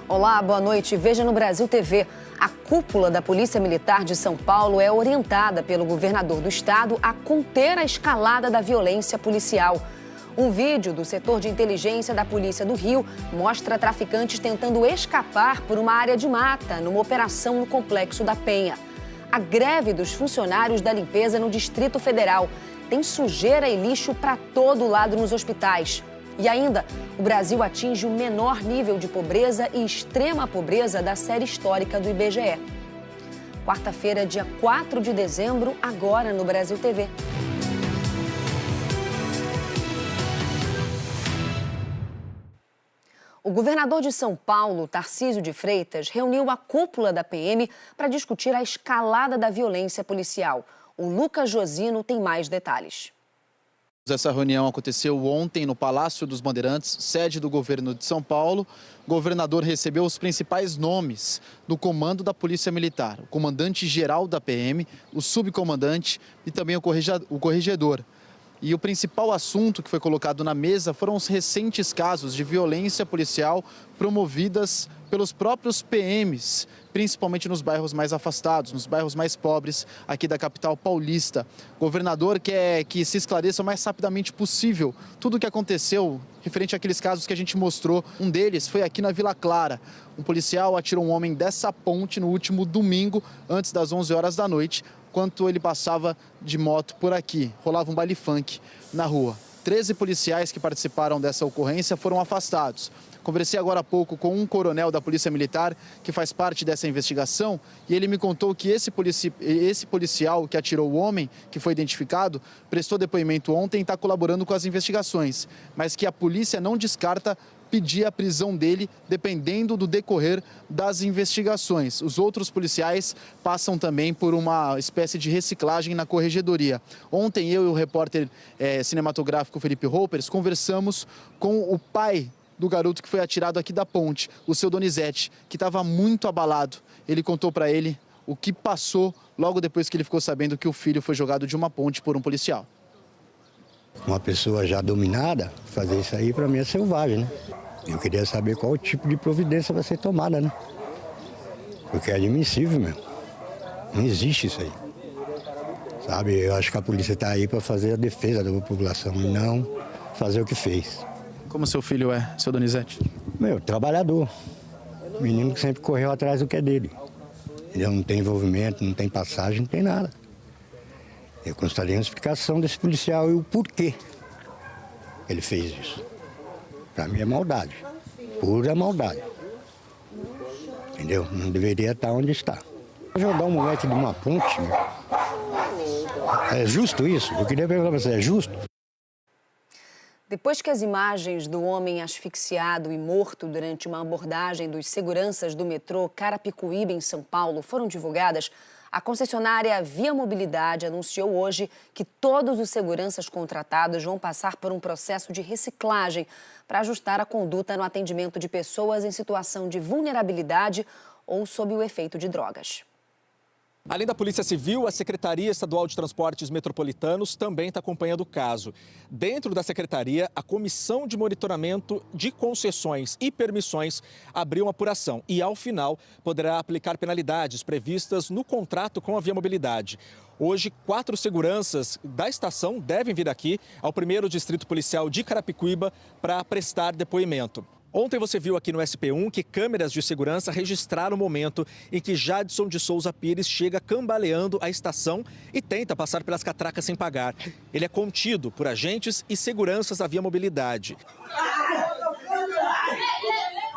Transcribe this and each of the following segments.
Olá, boa noite. Veja no Brasil TV. A cúpula da Polícia Militar de São Paulo é orientada pelo governador do estado a conter a escalada da violência policial. Um vídeo do setor de inteligência da Polícia do Rio mostra traficantes tentando escapar por uma área de mata numa operação no Complexo da Penha. A greve dos funcionários da limpeza no Distrito Federal tem sujeira e lixo para todo lado nos hospitais. E ainda, o Brasil atinge o menor nível de pobreza e extrema pobreza da série histórica do IBGE. Quarta-feira, dia 4 de dezembro, agora no Brasil TV. O governador de São Paulo, Tarcísio de Freitas, reuniu a cúpula da PM para discutir a escalada da violência policial. O Lucas Josino tem mais detalhes. Essa reunião aconteceu ontem no Palácio dos Bandeirantes, sede do governo de São Paulo. O governador recebeu os principais nomes do comando da Polícia Militar, o comandante-geral da PM, o subcomandante e também o corregedor. E o principal assunto que foi colocado na mesa foram os recentes casos de violência policial promovidas pelos próprios PMs, principalmente nos bairros mais afastados, nos bairros mais pobres aqui da capital paulista. O governador quer que se esclareça o mais rapidamente possível tudo o que aconteceu referente àqueles casos que a gente mostrou. Um deles foi aqui na Vila Clara. Um policial atirou um homem dessa ponte no último domingo, antes das 11 horas da noite, enquanto ele passava de moto por aqui. Rolava um baile funk na rua. 13 policiais que participaram dessa ocorrência foram afastados. Conversei agora há pouco com um coronel da Polícia Militar que faz parte dessa investigação e ele me contou que esse policial que atirou o homem, que foi identificado, prestou depoimento ontem e está colaborando com as investigações, mas que a polícia não descarta pedir a prisão dele dependendo do decorrer das investigações. Os outros policiais passam também por uma espécie de reciclagem na corregedoria. Ontem eu e o repórter cinematográfico Felipe Roupers conversamos com o pai do garoto que foi atirado aqui da ponte, o seu Donizete, que estava muito abalado. Ele contou para ele o que passou logo depois que ele ficou sabendo que o filho foi jogado de uma ponte por um policial. Uma pessoa já dominada, fazer isso aí para mim é selvagem, né? Eu queria saber qual tipo de providência vai ser tomada, né? Porque é admissível mesmo. Não existe isso aí. Sabe, eu acho que a polícia está aí para fazer a defesa da população e não fazer o que fez. Como seu filho é, seu Donizete? Trabalhador. Menino que sempre correu atrás do que é dele. Ele não tem envolvimento, não tem passagem, não tem nada. Eu gostaria de uma explicação desse policial e o porquê ele fez isso. Para mim é maldade, pura maldade. Entendeu? Não deveria estar onde está. Jogar um moleque de uma ponte, meu. É justo isso? Eu queria perguntar para você, é justo? Depois que as imagens do homem asfixiado e morto durante uma abordagem dos seguranças do metrô Carapicuíba, em São Paulo, foram divulgadas, a concessionária Via Mobilidade anunciou hoje que todos os seguranças contratados vão passar por um processo de reciclagem para ajustar a conduta no atendimento de pessoas em situação de vulnerabilidade ou sob o efeito de drogas. Além da Polícia Civil, a Secretaria Estadual de Transportes Metropolitanos também está acompanhando o caso. Dentro da Secretaria, a Comissão de Monitoramento de Concessões e Permissões abriu uma apuração e, ao final, poderá aplicar penalidades previstas no contrato com a Via Mobilidade. Hoje, 4 seguranças da estação devem vir aqui ao 1º Distrito Policial de Carapicuíba para prestar depoimento. Ontem você viu aqui no SP1 que câmeras de segurança registraram o momento em que Jadson de Souza Pires chega cambaleando a estação e tenta passar pelas catracas sem pagar. Ele é contido por agentes e seguranças da Via Mobilidade.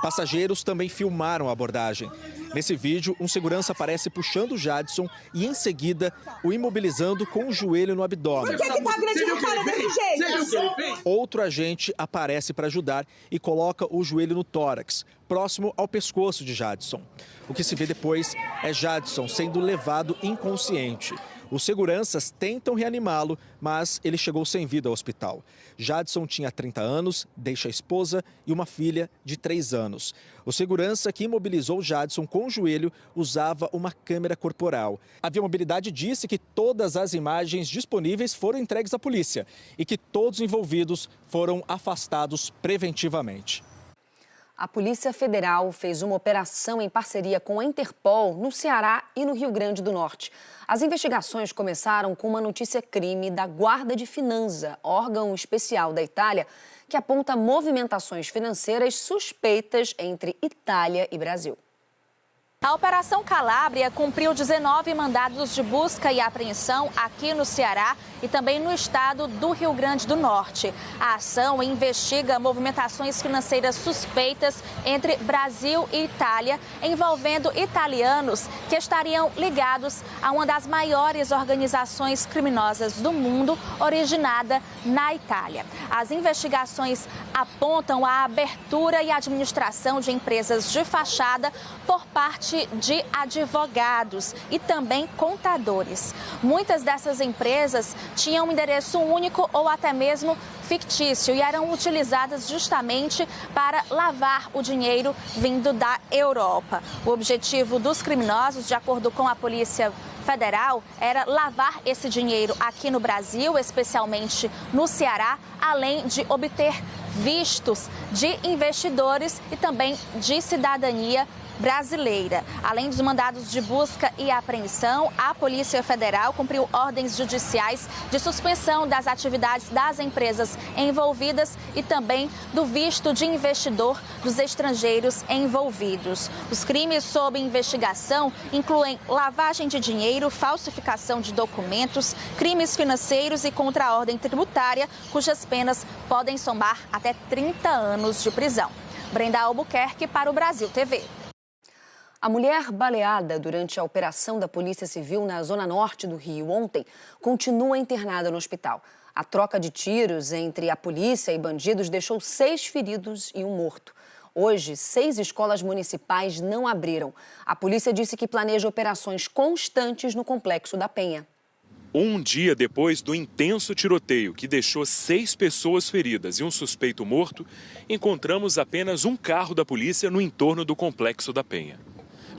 Passageiros também filmaram a abordagem. Nesse vídeo, um segurança aparece puxando o Jadson e, em seguida, o imobilizando com o joelho no abdômen. Por que tá agredindo o cara desse jeito? Outro agente aparece para ajudar e coloca o joelho no tórax, próximo ao pescoço de Jadson. O que se vê depois é Jadson sendo levado inconsciente. Os seguranças tentam reanimá-lo, mas ele chegou sem vida ao hospital. Jadson tinha 30 anos, deixa a esposa e uma filha de 3 anos. O segurança que imobilizou Jadson com o joelho usava uma câmera corporal. A Via Mobilidade disse que todas as imagens disponíveis foram entregues à polícia e que todos os envolvidos foram afastados preventivamente. A Polícia Federal fez uma operação em parceria com a Interpol no Ceará e no Rio Grande do Norte. As investigações começaram com uma notícia-crime da Guarda de Finanza, órgão especial da Itália, que aponta movimentações financeiras suspeitas entre Itália e Brasil. A Operação Calábria cumpriu 19 mandados de busca e apreensão aqui no Ceará e também no estado do Rio Grande do Norte. A ação investiga movimentações financeiras suspeitas entre Brasil e Itália, envolvendo italianos que estariam ligados a uma das maiores organizações criminosas do mundo, originada na Itália. As investigações apontam a abertura e administração de empresas de fachada por parte de advogados e também contadores. Muitas dessas empresas tinham um endereço único ou até mesmo fictício e eram utilizadas justamente para lavar o dinheiro vindo da Europa. O objetivo dos criminosos, de acordo com a Polícia Federal, era lavar esse dinheiro aqui no Brasil, especialmente no Ceará, além de obter vistos de investidores e também de cidadania brasileira. Além dos mandados de busca e apreensão, a Polícia Federal cumpriu ordens judiciais de suspensão das atividades das empresas envolvidas e também do visto de investidor dos estrangeiros envolvidos. Os crimes sob investigação incluem lavagem de dinheiro, falsificação de documentos, crimes financeiros e contra a ordem tributária, cujas penas podem somar até 30 anos de prisão. Brenda Albuquerque para o Brasil TV. A mulher baleada durante a operação da Polícia Civil na zona norte do Rio ontem continua internada no hospital. A troca de tiros entre a polícia e bandidos deixou 6 feridos e um morto. Hoje, 6 escolas municipais não abriram. A polícia disse que planeja operações constantes no Complexo da Penha. Um dia depois do intenso tiroteio que deixou 6 pessoas feridas e um suspeito morto, encontramos apenas um carro da polícia no entorno do Complexo da Penha.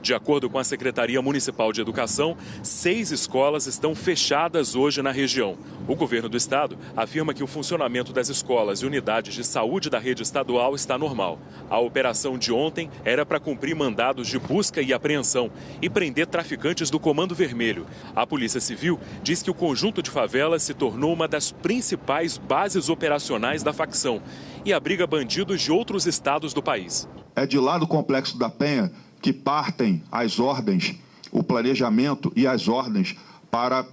De acordo com a Secretaria Municipal de Educação, 6 escolas estão fechadas hoje na região. O governo do estado afirma que o funcionamento das escolas e unidades de saúde da rede estadual está normal. A operação de ontem era para cumprir mandados de busca e apreensão e prender traficantes do Comando Vermelho. A Polícia Civil diz que o conjunto de favelas se tornou uma das principais bases operacionais da facção e abriga bandidos de outros estados do país. É de lá do Complexo da Penha que partem as ordens, o planejamento e as ordens para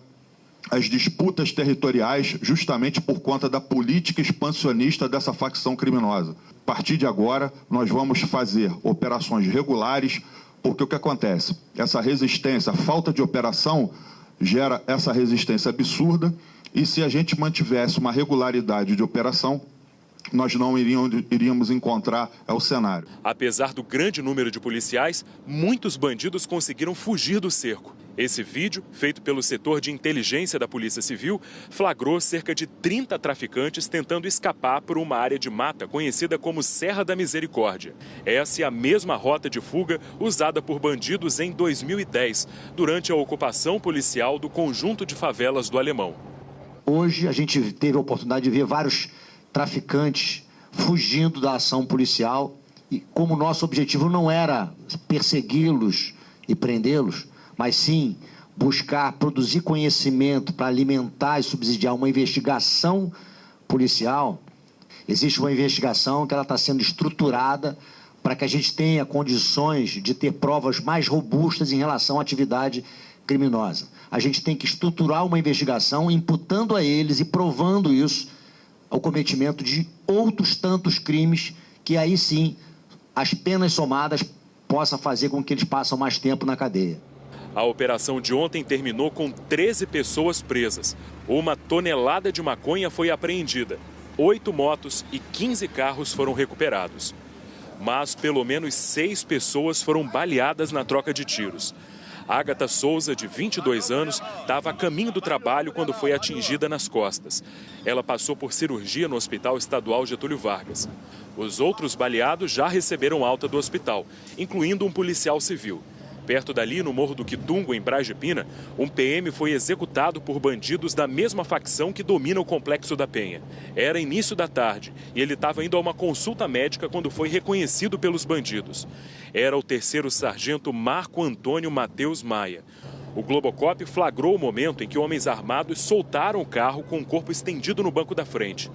as disputas territoriais, justamente por conta da política expansionista dessa facção criminosa. A partir de agora, nós vamos fazer operações regulares, porque o que acontece? Essa resistência, a falta de operação, gera essa resistência absurda, e se a gente mantivesse uma regularidade de operação, nós não iríamos encontrar o cenário. Apesar do grande número de policiais, muitos bandidos conseguiram fugir do cerco. Esse vídeo, feito pelo setor de inteligência da Polícia Civil, flagrou cerca de 30 traficantes tentando escapar por uma área de mata conhecida como Serra da Misericórdia. Essa é a mesma rota de fuga usada por bandidos em 2010, durante a ocupação policial do conjunto de favelas do Alemão. Hoje a gente teve a oportunidade de ver vários traficantes fugindo da ação policial e como nosso objetivo não era persegui-los e prendê-los, mas sim buscar produzir conhecimento para alimentar e subsidiar uma investigação policial. Existe uma investigação que ela está sendo estruturada para que a gente tenha condições de ter provas mais robustas em relação à atividade criminosa. A gente tem que estruturar uma investigação imputando a eles e provando isso, o cometimento de outros tantos crimes que aí sim as penas somadas possam fazer com que eles passem mais tempo na cadeia. A operação de ontem terminou com 13 pessoas presas. 1 tonelada de maconha foi apreendida. 8 motos e 15 carros foram recuperados. Mas pelo menos 6 pessoas foram baleadas na troca de tiros. Ágata Souza, de 22 anos, estava a caminho do trabalho quando foi atingida nas costas. Ela passou por cirurgia no Hospital Estadual Getúlio Vargas. Os outros baleados já receberam alta do hospital, incluindo um policial civil. Perto dali, no Morro do Quitungo, em Braz de Pina, um PM foi executado por bandidos da mesma facção que domina o Complexo da Penha. Era início da tarde e ele estava indo a uma consulta médica quando foi reconhecido pelos bandidos. Era o 3º sargento Marco Antônio Mateus Maia. O Globocop flagrou o momento em que homens armados soltaram o carro com o corpo estendido no banco da frente.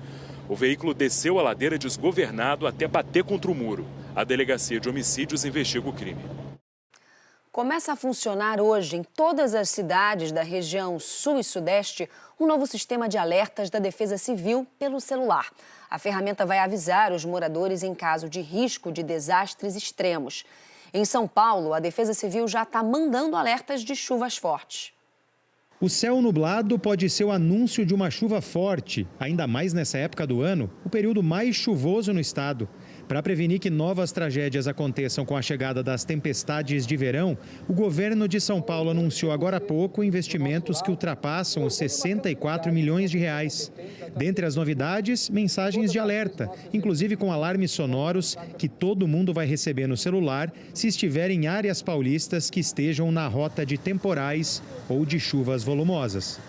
O veículo desceu a ladeira desgovernado até bater contra o muro. A Delegacia de Homicídios investiga o crime. Começa a funcionar hoje em todas as cidades da região sul e sudeste um novo sistema de alertas da Defesa Civil pelo celular. A ferramenta vai avisar os moradores em caso de risco de desastres extremos. Em São Paulo, a Defesa Civil já está mandando alertas de chuvas fortes. O céu nublado pode ser o anúncio de uma chuva forte, ainda mais nessa época do ano, o período mais chuvoso no estado. Para prevenir que novas tragédias aconteçam com a chegada das tempestades de verão, o governo de São Paulo anunciou agora há pouco investimentos que ultrapassam os 64 milhões de reais. Dentre as novidades, mensagens de alerta, inclusive com alarmes sonoros que todo mundo vai receber no celular se estiver em áreas paulistas que estejam na rota de temporais ou de chuvas volumosas.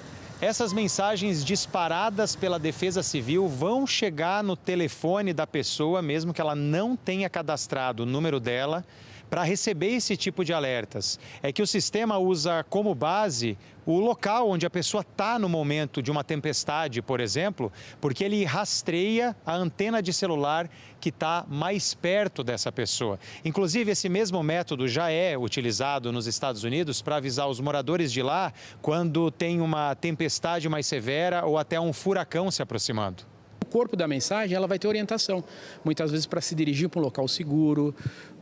Essas mensagens disparadas pela Defesa Civil vão chegar no telefone da pessoa, mesmo que ela não tenha cadastrado o número dela, para receber esse tipo de alertas. É que o sistema usa como base o local onde a pessoa está no momento de uma tempestade, por exemplo, porque ele rastreia a antena de celular que está mais perto dessa pessoa. Inclusive, esse mesmo método já é utilizado nos Estados Unidos para avisar os moradores de lá quando tem uma tempestade mais severa ou até um furacão se aproximando. O corpo da mensagem ela vai ter orientação, muitas vezes para se dirigir para um local seguro,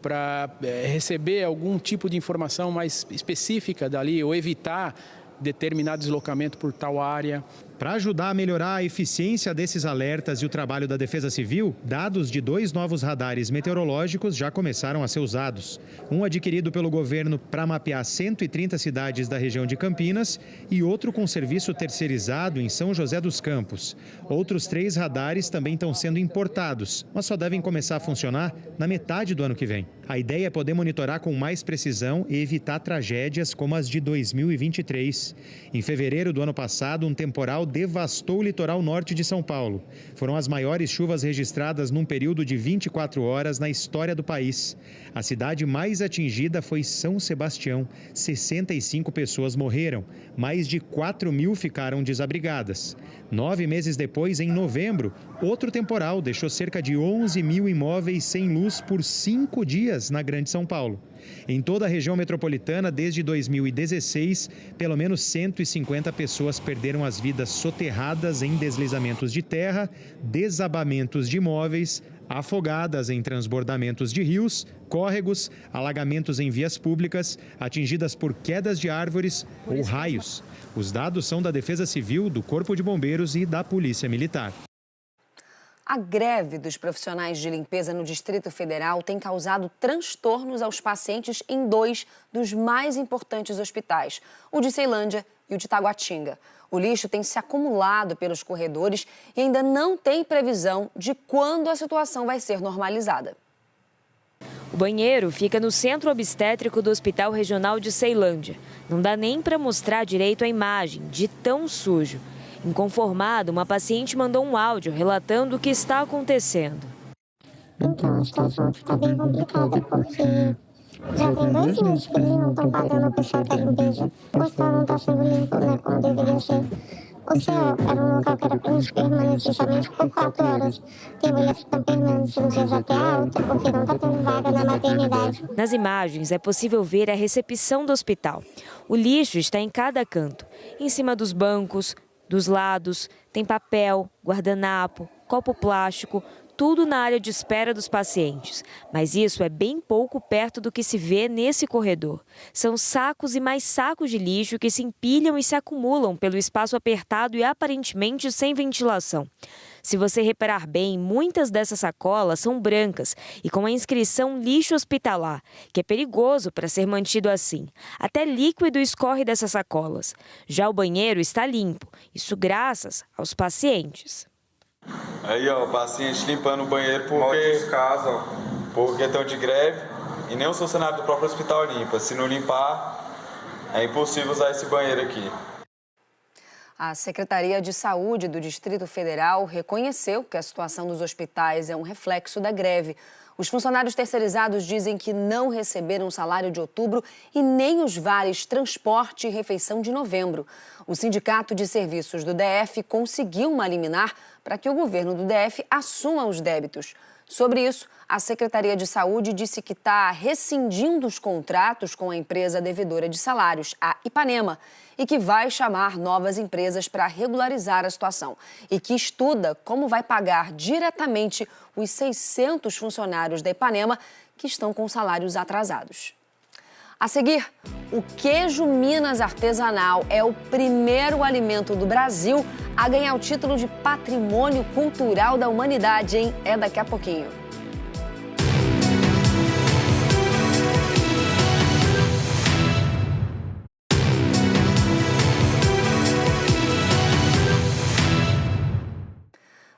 para receber algum tipo de informação mais específica dali ou evitar determinado deslocamento por tal área. Para ajudar a melhorar a eficiência desses alertas e o trabalho da Defesa Civil, dados de 2 novos radares meteorológicos já começaram a ser usados. Um adquirido pelo governo para mapear 130 cidades da região de Campinas e outro com serviço terceirizado em São José dos Campos. Outros 3 radares também estão sendo importados, mas só devem começar a funcionar na metade do ano que vem. A ideia é poder monitorar com mais precisão e evitar tragédias como as de 2023. Em fevereiro do ano passado, um temporal devastou o litoral norte de São Paulo. Foram as maiores chuvas registradas num período de 24 horas na história do país. A cidade mais atingida foi São Sebastião. 65 pessoas morreram. Mais de 4.000 ficaram desabrigadas. 9 meses depois, em novembro, outro temporal deixou cerca de 11.000 imóveis sem luz por 5 dias na Grande São Paulo. Em toda a região metropolitana, desde 2016, pelo menos 150 pessoas perderam as vidas soterradas em deslizamentos de terra, desabamentos de imóveis, afogadas em transbordamentos de rios, córregos, alagamentos em vias públicas, atingidas por quedas de árvores ou raios. Os dados são da Defesa Civil, do Corpo de Bombeiros e da Polícia Militar. A greve dos profissionais de limpeza no Distrito Federal tem causado transtornos aos pacientes em 2 dos mais importantes hospitais, o de Ceilândia e o de Taguatinga. O lixo tem se acumulado pelos corredores e ainda não tem previsão de quando a situação vai ser normalizada. O banheiro fica no centro obstétrico do Hospital Regional de Ceilândia. Não dá nem para mostrar direito a imagem, de tão sujo. Inconformado, uma paciente mandou um áudio relatando o que está acontecendo. Então, a situação está bem complicada, porque já tem 2 meses que eles não estão pagando o pessoal da limpeza. O hospital não está sendo limpo, né, como deveria ser. O céu era um local que era para a gente permanecer somente por 4 horas. Tem mulher que estão permanecendo dias até alta, porque não está tendo vaga na maternidade. Nas imagens é possível ver a recepção do hospital. O lixo está em cada canto, em cima dos bancos, dos lados, tem papel, guardanapo, copo plástico, tudo na área de espera dos pacientes. Mas isso é bem pouco perto do que se vê nesse corredor. São sacos e mais sacos de lixo que se empilham e se acumulam pelo espaço apertado e aparentemente sem ventilação. Se você reparar bem, muitas dessas sacolas são brancas e com a inscrição lixo hospitalar, que é perigoso para ser mantido assim. Até líquido escorre dessas sacolas. Já o banheiro está limpo, isso graças aos pacientes. Aí, ó, paciente limpando o banheiro porque estão de greve E nem os funcionários do próprio hospital limpa. Se não limpar, é impossível usar esse banheiro aqui. A Secretaria de Saúde do Distrito Federal reconheceu que a situação dos hospitais é um reflexo da greve. Os funcionários terceirizados dizem que não receberam o salário de outubro e nem os vales transporte e refeição de novembro. O Sindicato de Serviços do DF conseguiu uma liminar para que o governo do DF assuma os débitos. Sobre isso, a Secretaria de Saúde disse que está rescindindo os contratos com a empresa devedora de salários, a Ipanema, e que vai chamar novas empresas para regularizar a situação e que estuda como vai pagar diretamente os 600 funcionários da Ipanema que estão com salários atrasados. A seguir, o queijo Minas artesanal é o primeiro alimento do Brasil a ganhar o título de Patrimônio Cultural da Humanidade, hein? É daqui a pouquinho.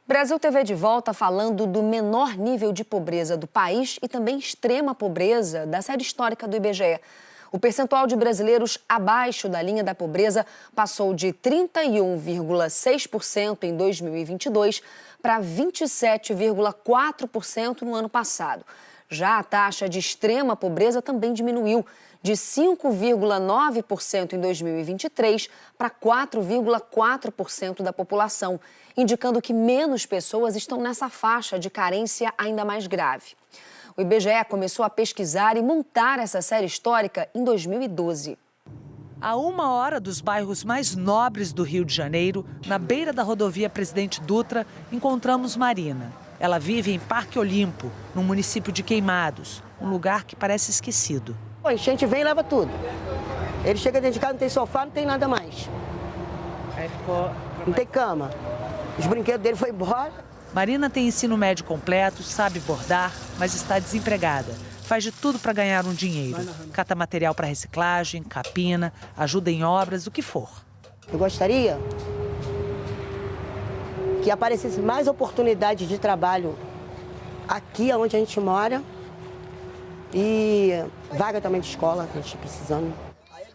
Brasil TV de volta falando do menor nível de pobreza do país e também extrema pobreza da série histórica do IBGE. O percentual de brasileiros abaixo da linha da pobreza passou de 31,6% em 2022 para 27,4% no ano passado. Já a taxa de extrema pobreza também diminuiu, de 5,9% em 2023 para 4,4% da população, indicando que menos pessoas estão nessa faixa de carência ainda mais grave. O IBGE começou a pesquisar e montar essa série histórica em 2012. A 1 hora dos bairros mais nobres do Rio de Janeiro, na beira da rodovia Presidente Dutra, encontramos Marina. Ela vive em Parque Olimpo, no município de Queimados, um lugar que parece esquecido. A enchente vem e leva tudo. Ele chega dentro de casa, não tem sofá, não tem nada mais. Aí ficou... Não tem cama. Os brinquedos dele foram embora. Marina tem ensino médio completo, sabe bordar, mas está desempregada. Faz de tudo para ganhar um dinheiro. Cata material para reciclagem, capina, ajuda em obras, o que for. Eu gostaria que aparecesse mais oportunidades de trabalho aqui onde a gente mora e vaga também de escola, que a gente está precisando.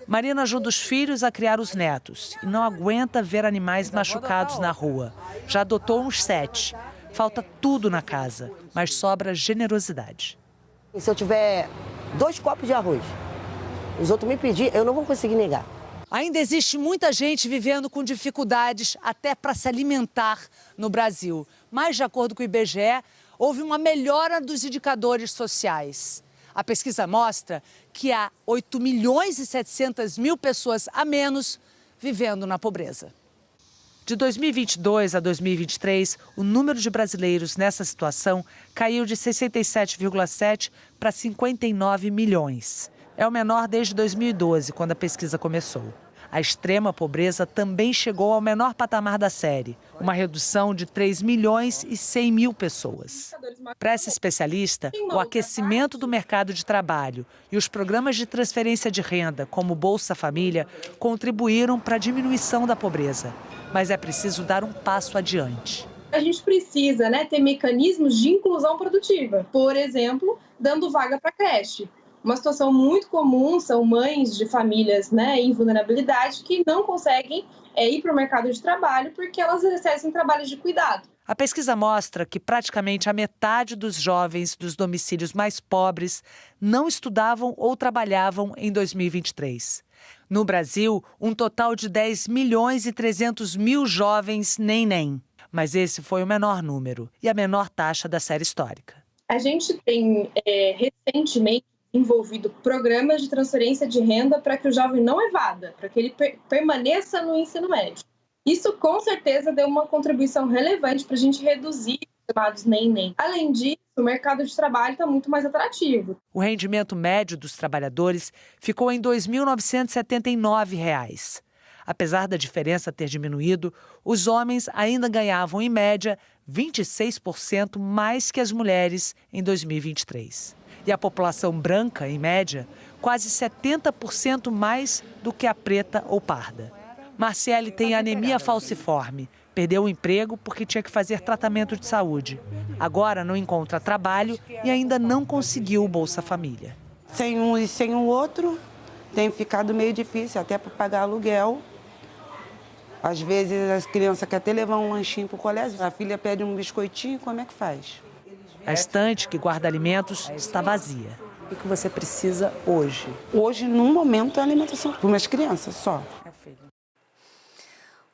Marina ajuda os filhos a criar os netos e não aguenta ver animais machucados na rua. Já adotou uns 7. Falta tudo na casa, mas sobra generosidade. E se eu tiver 2 copos de arroz, os outros me pedirem, eu não vou conseguir negar. Ainda existe muita gente vivendo com dificuldades até para se alimentar no Brasil. Mas, de acordo com o IBGE, houve uma melhora dos indicadores sociais. A pesquisa mostra que há 8.700.000 pessoas a menos vivendo na pobreza. De 2022 a 2023, o número de brasileiros nessa situação caiu de 67,7 para 59 milhões. É o menor desde 2012, quando a pesquisa começou. A extrema pobreza também chegou ao menor patamar da série, uma redução de 3.100.000 pessoas. Para essa especialista, o aquecimento do mercado de trabalho e os programas de transferência de renda, como Bolsa Família, contribuíram para a diminuição da pobreza. Mas é preciso dar um passo adiante. A gente precisa, ter mecanismos de inclusão produtiva. Por exemplo, dando vaga para creche. Uma situação muito comum são mães de famílias em vulnerabilidade que não conseguem ir para o mercado de trabalho porque elas exercem trabalhos de cuidado. A pesquisa mostra que praticamente a metade dos jovens dos domicílios mais pobres não estudavam ou trabalhavam em 2023. No Brasil, um total de 10.300.000 jovens nem. Mas esse foi o menor número e a menor taxa da série histórica. A gente tem recentemente envolvido programas de transferência de renda para que o jovem não evada, para que ele permaneça no ensino médio. Isso, com certeza, deu uma contribuição relevante para a gente reduzir os chamados nem. Além disso, o mercado de trabalho está muito mais atrativo. O rendimento médio dos trabalhadores ficou em R$ 2.979. Apesar da diferença ter diminuído, os homens ainda ganhavam, em média, 26% mais que as mulheres em 2023. E a população branca, em média, quase 70% mais do que a preta ou parda. Marciele tem anemia falciforme. Perdeu o emprego porque tinha que fazer tratamento de saúde. Agora não encontra trabalho e ainda não conseguiu o Bolsa Família. Sem um e sem o outro, tem ficado meio difícil, até para pagar aluguel. Às vezes as crianças querem até levar um lanchinho para o colégio, a filha pede um biscoitinho, como é que faz? A estante que guarda alimentos está vazia. O que você precisa hoje? Hoje, num momento, é alimentação para umas crianças só.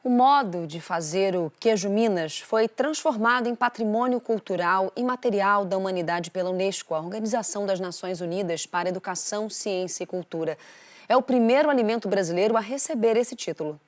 O modo de fazer o queijo Minas foi transformado em patrimônio cultural e material da humanidade pela Unesco, a Organização das Nações Unidas para a Educação, Ciência e Cultura. É o primeiro alimento brasileiro a receber esse título.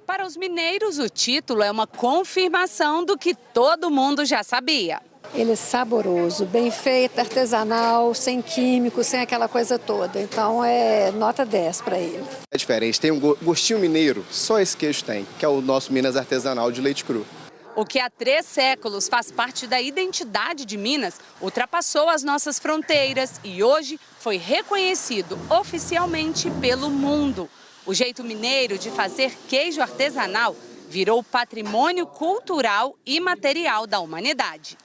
Para os mineiros, o título é uma confirmação do que todo mundo já sabia. Ele é saboroso, bem feito, artesanal, sem químicos, sem aquela coisa toda. Então é nota 10 para ele. É diferente, tem um gostinho mineiro, só esse queijo tem, que é o nosso Minas artesanal de leite cru. O que há 3 séculos faz parte da identidade de Minas, ultrapassou as nossas fronteiras e hoje foi reconhecido oficialmente pelo mundo. O jeito mineiro de fazer queijo artesanal virou patrimônio cultural e material da humanidade.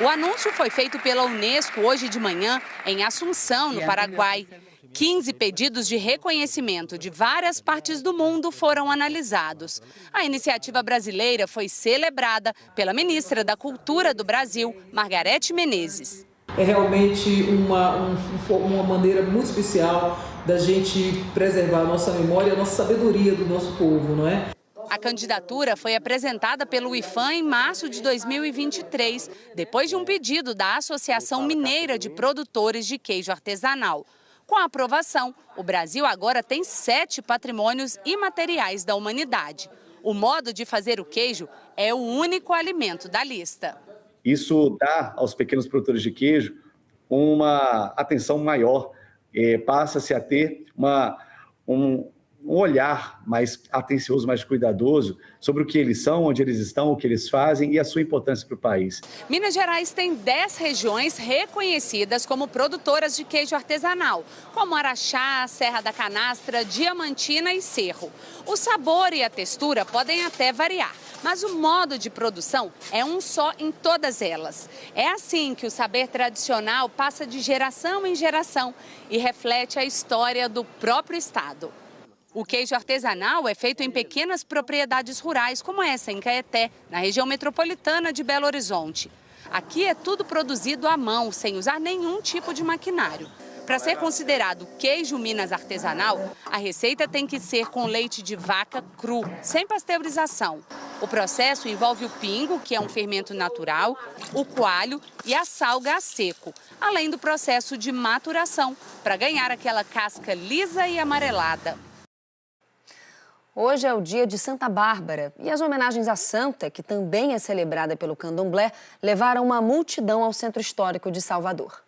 O anúncio foi feito pela Unesco hoje de manhã em Assunção, no Paraguai. 15 pedidos de reconhecimento de várias partes do mundo foram analisados. A iniciativa brasileira foi celebrada pela ministra da Cultura do Brasil, Margarete Menezes. É realmente uma maneira muito especial da gente preservar a nossa memória, a nossa sabedoria do nosso povo, não é? A candidatura foi apresentada pelo IFAM em março de 2023, depois de um pedido da Associação Mineira de Produtores de Queijo Artesanal. Com a aprovação, o Brasil agora tem 7 patrimônios imateriais da humanidade. O modo de fazer o queijo é o único alimento da lista. Isso dá aos pequenos produtores de queijo uma atenção maior, passa-se a ter um olhar mais atencioso, mais cuidadoso sobre o que eles são, onde eles estão, o que eles fazem e a sua importância para o país. Minas Gerais tem 10 regiões reconhecidas como produtoras de queijo artesanal, como Araxá, Serra da Canastra, Diamantina e Cerro. O sabor e a textura podem até variar, mas o modo de produção é um só em todas elas. É assim que o saber tradicional passa de geração em geração e reflete a história do próprio estado. O queijo artesanal é feito em pequenas propriedades rurais, como essa em Caeté, na região metropolitana de Belo Horizonte. Aqui é tudo produzido à mão, sem usar nenhum tipo de maquinário. Para ser considerado queijo Minas artesanal, a receita tem que ser com leite de vaca cru, sem pasteurização. O processo envolve o pingo, que é um fermento natural, o coalho e a salga a seco, além do processo de maturação, para ganhar aquela casca lisa e amarelada. Hoje é o dia de Santa Bárbara e as homenagens à santa, que também é celebrada pelo candomblé, levaram uma multidão ao Centro Histórico de Salvador.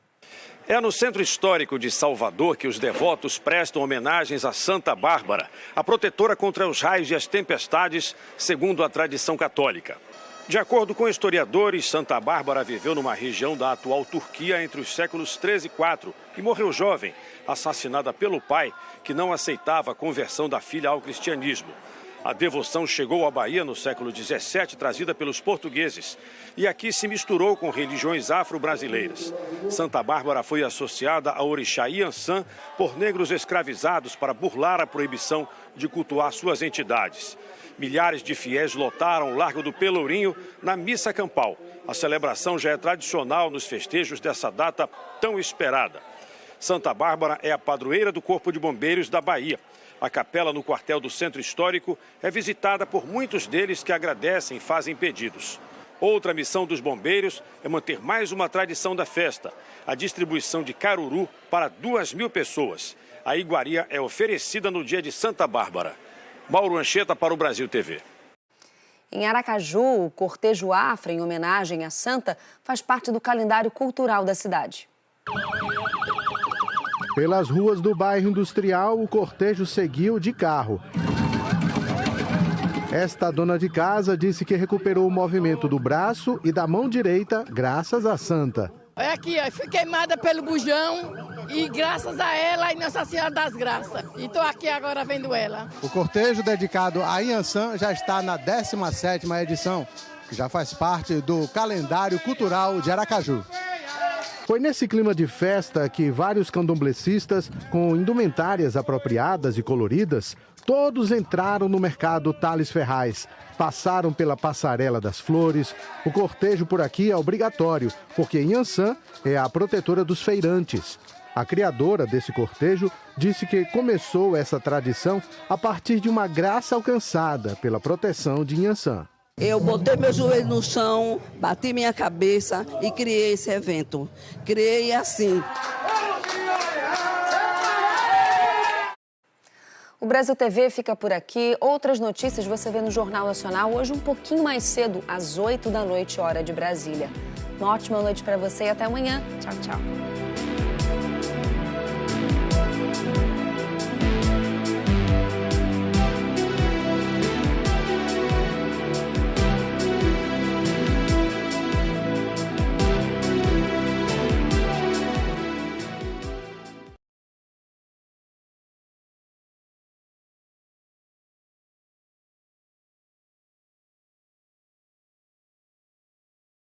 É no Centro Histórico de Salvador que os devotos prestam homenagens a Santa Bárbara, a protetora contra os raios e as tempestades, segundo a tradição católica. De acordo com historiadores, Santa Bárbara viveu numa região da atual Turquia entre os séculos 13 e 4 e morreu jovem, assassinada pelo pai, que não aceitava a conversão da filha ao cristianismo. A devoção chegou à Bahia no século 17, trazida pelos portugueses, e aqui se misturou com religiões afro-brasileiras. Santa Bárbara foi associada ao orixá Iansã por negros escravizados para burlar a proibição de cultuar suas entidades. Milhares de fiéis lotaram o Largo do Pelourinho na missa campal. A celebração já é tradicional nos festejos dessa data tão esperada. Santa Bárbara é a padroeira do Corpo de Bombeiros da Bahia. A capela no quartel do Centro Histórico é visitada por muitos deles que agradecem e fazem pedidos. Outra missão dos bombeiros é manter mais uma tradição da festa, a distribuição de caruru para 2.000 pessoas. A iguaria é oferecida no dia de Santa Bárbara. Mauro Anchieta para o Brasil TV. Em Aracaju, o cortejo afro, em homenagem à santa, faz parte do calendário cultural da cidade. Pelas ruas do bairro Industrial, o cortejo seguiu de carro. Esta dona de casa disse que recuperou o movimento do braço e da mão direita graças à santa. É aqui, ó, fui queimada pelo bujão e graças a ela e Nossa Senhora das Graças. E estou aqui agora vendo ela. O cortejo dedicado a Iansã já está na 17ª edição, que já faz parte do calendário cultural de Aracaju. Foi nesse clima de festa que vários candomblecistas, com indumentárias apropriadas e coloridas, todos entraram no mercado Thales Ferraz. Passaram pela Passarela das Flores. O cortejo por aqui é obrigatório, porque Inhansã é a protetora dos feirantes. A criadora desse cortejo disse que começou essa tradição a partir de uma graça alcançada pela proteção de Inhansã. Eu botei meu joelho no chão, bati minha cabeça e criei esse evento. Criei assim. O Brasil TV fica por aqui. Outras notícias você vê no Jornal Nacional hoje um pouquinho mais cedo, às 8 da noite, hora de Brasília. Uma ótima noite para você e até amanhã. Tchau, tchau.